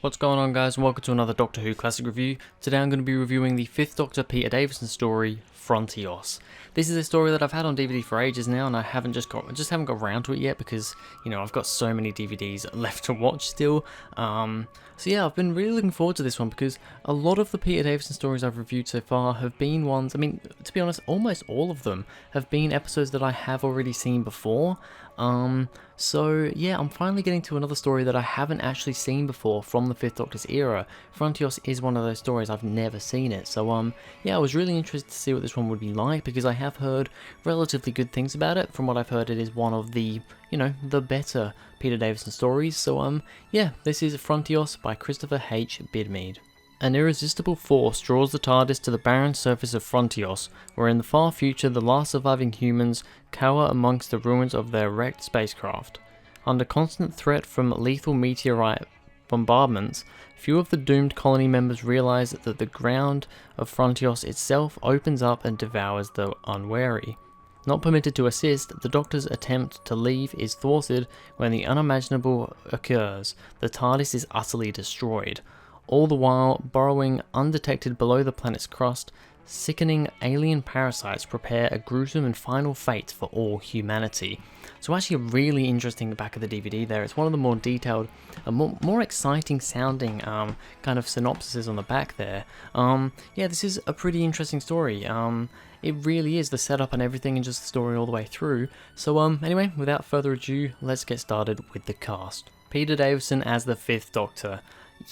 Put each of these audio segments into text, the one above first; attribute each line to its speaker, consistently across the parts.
Speaker 1: What's going on, guys, and welcome to another Doctor Who Classic Review. Today I'm going to be reviewing the 5th Doctor Peter Davison story, Frontios. This is a story that I've had on DVD for ages now, and I haven't haven't got around to it yet because, you know, I've got so many DVDs left to watch still. So yeah, I've been really looking forward to this one because a lot of the Peter Davison stories I've reviewed so far have been ones, I mean, to be honest, almost all of them have been episodes that I have already seen before. So yeah, I'm finally getting to another story that I haven't actually seen before from the 5th Doctor's era. Frontios is one of those stories I've never seen it, so yeah, I was really interested to see what this one would be like because I have heard relatively good things about it. From what I've heard, it is one of the, you know, the better Peter Davison stories, so yeah, this is Frontios by Christopher H. Bidmead. An irresistible force draws the TARDIS to the barren surface of Frontios, where in the far future the last surviving humans cower amongst the ruins of their wrecked spacecraft. Under constant threat from lethal meteorite bombardments, few of the doomed colony members realize that the ground of Frontios itself opens up and devours the unwary. Not permitted to assist, the Doctor's attempt to leave is thwarted when the unimaginable occurs. The TARDIS is utterly destroyed. All the while, burrowing undetected below the planet's crust, sickening alien parasites prepare a gruesome and final fate for all humanity. So actually a really interesting back of the DVD there. It's one of the more detailed, more exciting sounding kind of synopsises on the back there. Yeah, this is a pretty interesting story. It really is, the setup and everything, and just the story all the way through. So anyway, without further ado, let's get started with the cast. Peter Davison as the 5th Doctor.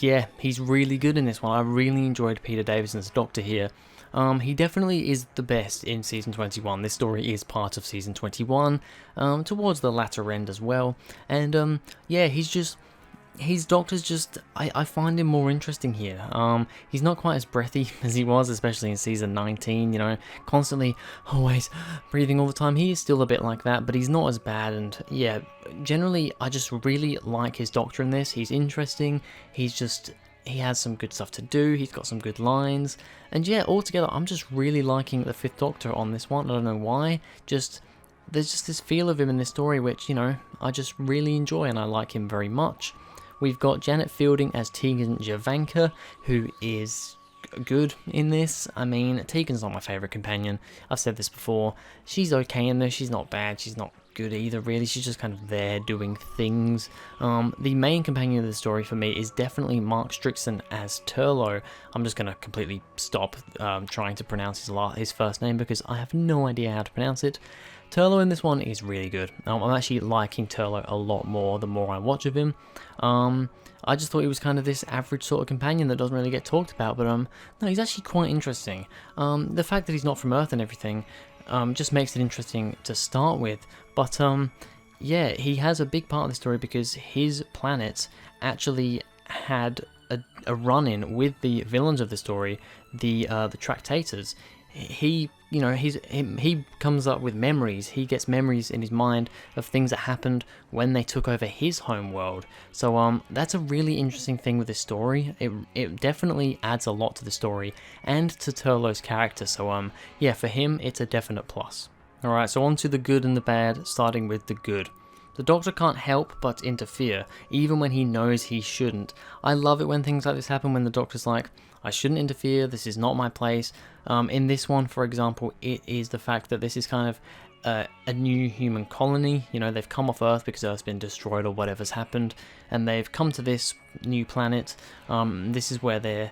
Speaker 1: Yeah, he's really good in this one. I really enjoyed Peter Davison's Doctor here. He definitely is the best in Season 21. This story is part of Season 21, towards the latter end as well. And yeah, his Doctor's just, I find him more interesting here. He's not quite as breathy as he was, especially in Season 19, you know, constantly, always breathing all the time. He is still a bit like that, but he's not as bad, and yeah, generally, I just really like his Doctor in this. He's interesting, he has some good stuff to do, he's got some good lines, and yeah, altogether, I'm just really liking the 5th Doctor on this one. I don't know why, there's just this feel of him in this story which, you know, I just really enjoy, and I like him very much. We've got Janet Fielding as Tegan Javanka, who is good in this. I mean, Tegan's not my favourite companion. I've said this before. She's okay in this. She's not bad. She's not good either, really. She's just kind of there doing things. The main companion of the story for me is definitely Mark Strickson as Turlough. I'm just going to completely stop trying to pronounce his first name because I have no idea how to pronounce it. Turlough in this one is really good. I'm actually liking Turlough a lot more the more I watch of him. I just thought he was kind of this average sort of companion that doesn't really get talked about, but no, he's actually quite interesting. The fact that he's not from Earth and everything just makes it interesting to start with, but yeah, he has a big part of the story because his planet actually had a run-in with the villains of the story, the Tractators. He comes up with memories. He gets memories in his mind of things that happened when they took over his home world. So that's a really interesting thing with this story. It definitely adds a lot to the story and to Turlough's character. So yeah, for him it's a definite plus. Alright, so on to the good and the bad, starting with the good. The Doctor can't help but interfere, even when he knows he shouldn't. I love it when things like this happen, when the Doctor's like, I shouldn't interfere, this is not my place. In this one, for example, it is the fact that this is kind of a new human colony. You know, they've come off Earth because Earth's been destroyed or whatever's happened, and they've come to this new planet. This is where they're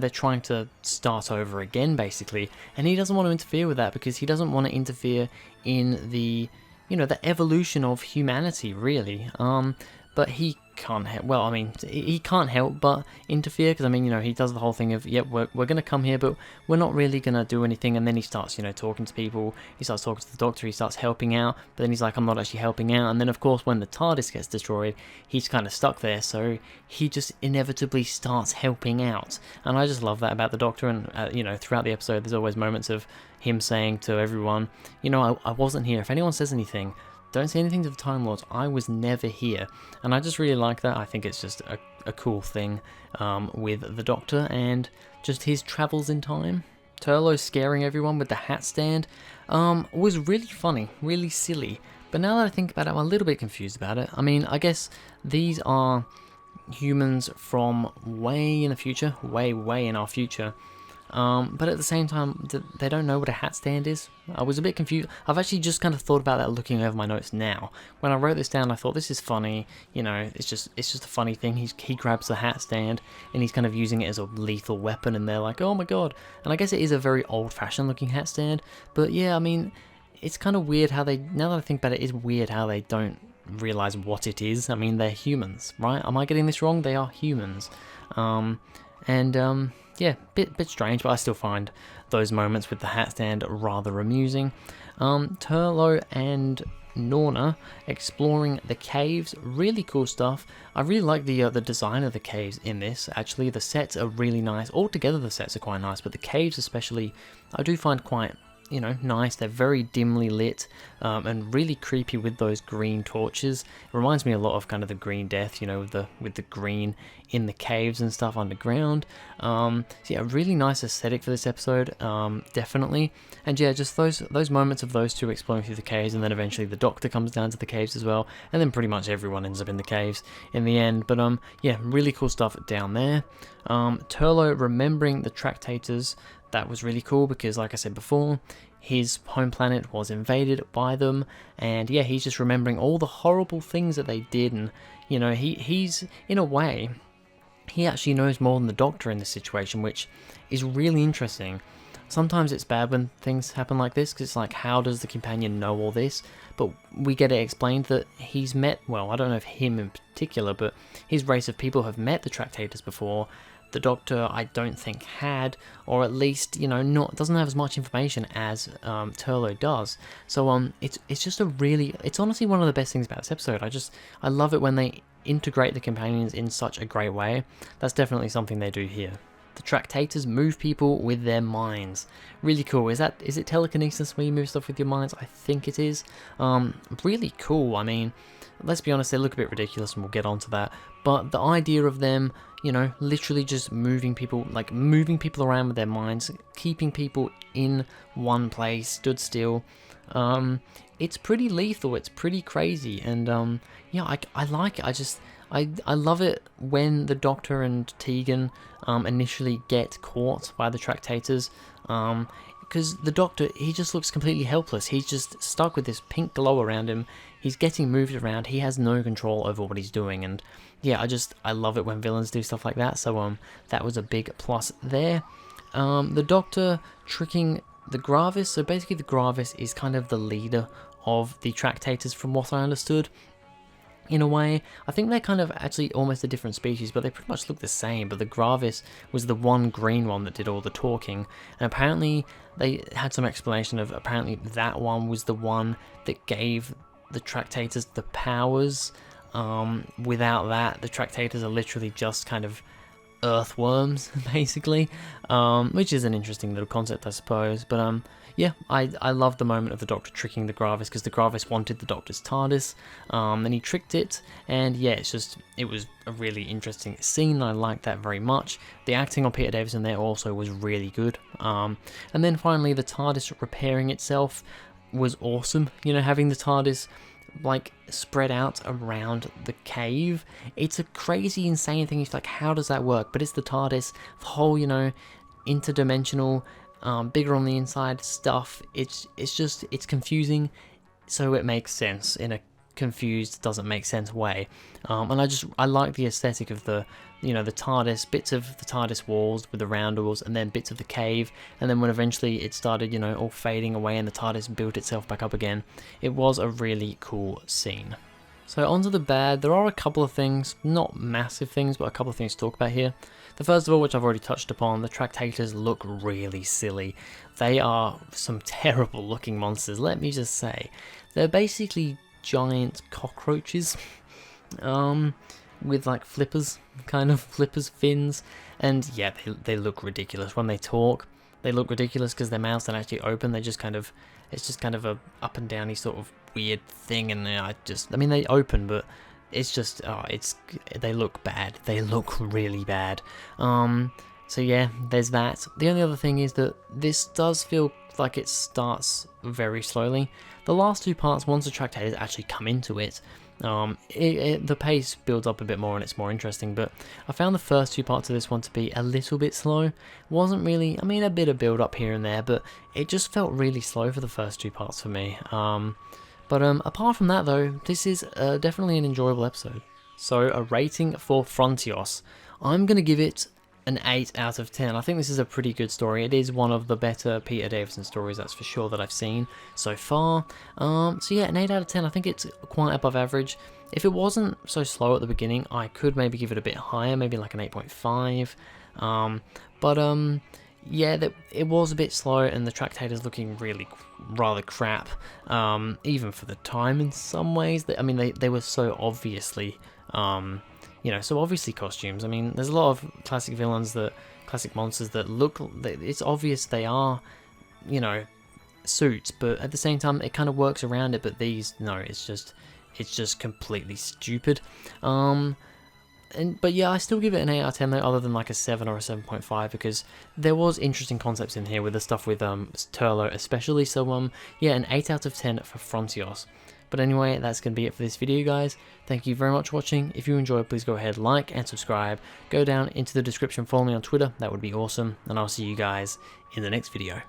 Speaker 1: trying to start over again, basically. And he doesn't want to interfere with that because he doesn't want to interfere in the evolution of humanity, really. But he can't help, well, I mean, he can't help but interfere, because, I mean, you know, he does the whole thing of, yep, we're going to come here, but we're not really going to do anything, and then he starts, you know, talking to people, he starts talking to the Doctor, he starts helping out, but then he's like, I'm not actually helping out, and then, of course, when the TARDIS gets destroyed, he's kind of stuck there, so he just inevitably starts helping out, and I just love that about the Doctor, and, you know, throughout the episode, there's always moments of him saying to everyone, you know, I wasn't here, if anyone says anything, don't say anything to the Time Lords, I was never here. And I just really like that. I think it's just a cool thing with the Doctor and just his travels in time. Turlough scaring everyone with the hat stand was really funny, really silly. But now that I think about it, I'm a little bit confused about it. I mean, I guess these are humans from way in the future, way in our future. But at the same time, they don't know what a hat stand is. I was a bit confused. I've actually just kind of thought about that looking over my notes now. When I wrote this down, I thought this is funny. It's just a funny thing. He grabs the hat stand and he's kind of using it as a lethal weapon, and they're like, oh my god. And I guess it is a very old-fashioned looking hat stand. But yeah, I mean, it's kind of weird how now that I think about it, it's weird how they don't realize what it is. I mean, they're humans, right? Am I getting this wrong? They are humans. Yeah, bit strange, but I still find those moments with the hat stand rather amusing. Turlo and Norna exploring the caves, really cool stuff. I really like the design of the caves in this. Actually, the sets are really nice. Altogether, the sets are quite nice, but the caves especially, I do find quite nice. They're very dimly lit and really creepy with those green torches. It reminds me a lot of kind of the Green Death, with the green in the caves and stuff underground. So yeah, really nice aesthetic for this episode, definitely. And yeah, just those moments of those two exploring through the caves, and then eventually the Doctor comes down to the caves as well, and then pretty much everyone ends up in the caves in the end. But yeah, really cool stuff down there. Turlo remembering the Tractators. That was really cool because, like I said before, his home planet was invaded by them, and yeah, he's just remembering all the horrible things that they did, and he's in a way, he actually knows more than the Doctor in this situation, which is really interesting. Sometimes it's bad when things happen like this, because it's like, how does the companion know all this? But we get it explained that he's met, well, I don't know if him in particular, but his race of people have met the Tractators before. The Doctor, I don't think, had, or at least, doesn't have as much information as Turlo does. So it's just it's honestly one of the best things about this episode. I love it when they integrate the companions in such a great way. That's definitely something they do here. The Tractators move people with their minds. Really cool. Is it telekinesis where you move stuff with your minds? I think it is. Really cool. I mean, let's be honest, they look a bit ridiculous, and we'll get onto that. But the idea of them, literally just moving people around with their minds, keeping people in one place, stood still. It's pretty lethal. It's pretty crazy, and yeah, I like it. I love it when the Doctor and Tegan initially get caught by the Tractators, because the Doctor, he just looks completely helpless. He's just stuck with this pink glow around him. He's getting moved around. He has no control over what he's doing, and yeah, I love it when villains do stuff like that. So that was a big plus there. The Doctor tricking the Gravis. So basically, the Gravis is kind of the leader of the Tractators, from what I understood. In a way, I think they're kind of actually almost a different species, but they pretty much look the same. But the Gravis was the one green one that did all the talking, and apparently they had some explanation of apparently that one was the one that gave the Tractators the powers. Without that, the Tractators are literally just kind of earthworms, basically, which is an interesting little concept, I suppose. But yeah, I love the moment of the Doctor tricking the Gravis, because the Gravis wanted the Doctor's TARDIS, and he tricked it, and yeah, it was a really interesting scene. I liked that very much. The acting on Peter Davison there also was really good. And then finally, the TARDIS repairing itself was awesome. Having the TARDIS spread out around the cave, it's a crazy, insane thing. It's like, how does that work? But it's the TARDIS, the whole interdimensional, bigger on the inside stuff. It's confusing, so it makes sense in a confused, doesn't make sense way. And I like the aesthetic of the TARDIS, bits of the TARDIS walls with the roundels, and then bits of the cave, and then when eventually it started all fading away and the TARDIS built itself back up again. It was a really cool scene. So onto the bad. There are a couple of things, not massive things, but a couple of things to talk about here. The first of all, which I've already touched upon, the Tractators look really silly. They are some terrible looking monsters, let me just say. They're basically giant cockroaches, with flippers fins, and yeah, they look ridiculous. When they talk, they look ridiculous because their mouths don't actually open. It's just kind of a up and downy sort of weird thing, and they open, but it's just they look bad. They look really bad. So yeah, there's that. The only other thing is that this does feel like it starts very slowly. The last two parts, once the Tractators actually come into it, The pace builds up a bit more and it's more interesting, but I found the first two parts of this one to be a little bit slow. Wasn't really, I mean, a bit of build up here and there, but it just felt really slow for the first two parts for me. Apart from that though, this is definitely an enjoyable episode. So a rating for Frontios, I'm going to give it an 8 out of 10. I think this is a pretty good story. It is one of the better Peter Davison stories, that's for sure, that I've seen so far. So yeah, an 8 out of 10. I think it's quite above average. If it wasn't so slow at the beginning, I could maybe give it a bit higher, maybe like an 8.5. Yeah, it was a bit slow, and the Tractator's looking really rather crap, even for the time in some ways. I mean, they were so obviously, so obviously costumes. I mean, there's a lot of classic villains, classic monsters that look, it's obvious they are, suits, but at the same time, it kind of works around it, but these, no, it's just completely stupid. But yeah, I still give it an 8 out of 10 though, other than like a 7 or a 7.5, because there was interesting concepts in here with the stuff with Turlo especially. So yeah, an 8 out of 10 for Frontios. But anyway, that's going to be it for this video, guys. Thank you very much for watching. If you enjoyed, please go ahead, like and subscribe. Go down into the description, follow me on Twitter, that would be awesome. And I'll see you guys in the next video.